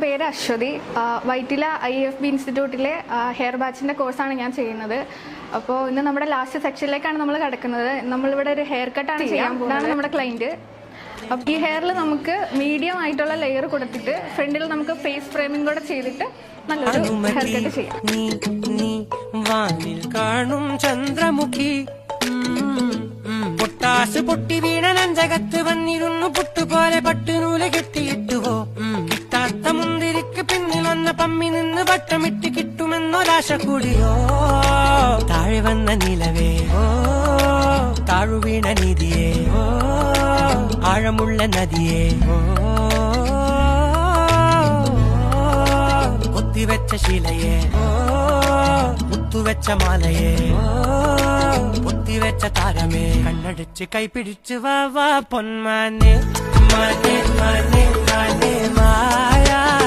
പേര് അശ്വതി. വൈറ്റില IFB ഇൻസ്റ്റിറ്റ്യൂട്ടിലെ hair ബാച്ചിൻ്റെ കോഴ്സാണ് ഞാൻ ചെയ്യുന്നത്. അപ്പോൾ ഇന്ന് നമ്മുടെ ലാസ്റ്റ് സെക്ഷനിലേക്കാണ് നമ്മൾ കിടക്കുന്നത്. നമ്മളിവിടെ ഒരു ഹെയർ കട്ടാണ് ചെയ്യാൻ പോകുന്നത്. ഇതാണ് നമ്മുടെ ക്ലൈൻറ്റ്. അപ്പോൾ ഈ ഹെയറിൽ നമുക്ക് മീഡിയം ആയിട്ടുള്ള ലെയർ കൊടുത്തിട്ട് ഫ്രണ്ടിൽ നമുക്ക് ഫേസ് ഫ്രെയിമിംഗ് കൂടെ ചെയ്തിട്ട് നല്ലൊരു ഹെയർ കട്ട് ചെയ്യാം. കാണും ചന്ദ്രമുഖി പൊട്ടാസ് പൊട്ടി വീണ നഞ്ചകത്ത് വന്നിരുന്നു പുട്ടുപോലെ പട്ടുനൂല് കെട്ടിയിട്ടുവോ. കിട്ടാത്ത മുന്തിരിക്ക് പിന്നിൽ വന്ന പമ്മി നിന്ന് വട്ടമിട്ട് കിട്ടുമെന്നൊരാശ കൂടിയോ. താഴെ വന്ന നിലവേ ഓ താഴുവീണ നിധിയേ ഓ ആഴമുള്ള നദിയേ ഓ കൊത്തിവെച്ച ശിലയെ ഓ മുത്തുവെച്ച മാലയെ ഓ പൊത്തിവെച്ച താരമേ കണ്ണടിച്ച് കൈപിടിച്ച് വാ വാ പൊന്മാനെ മാനേ മാനേ മാനേ മാ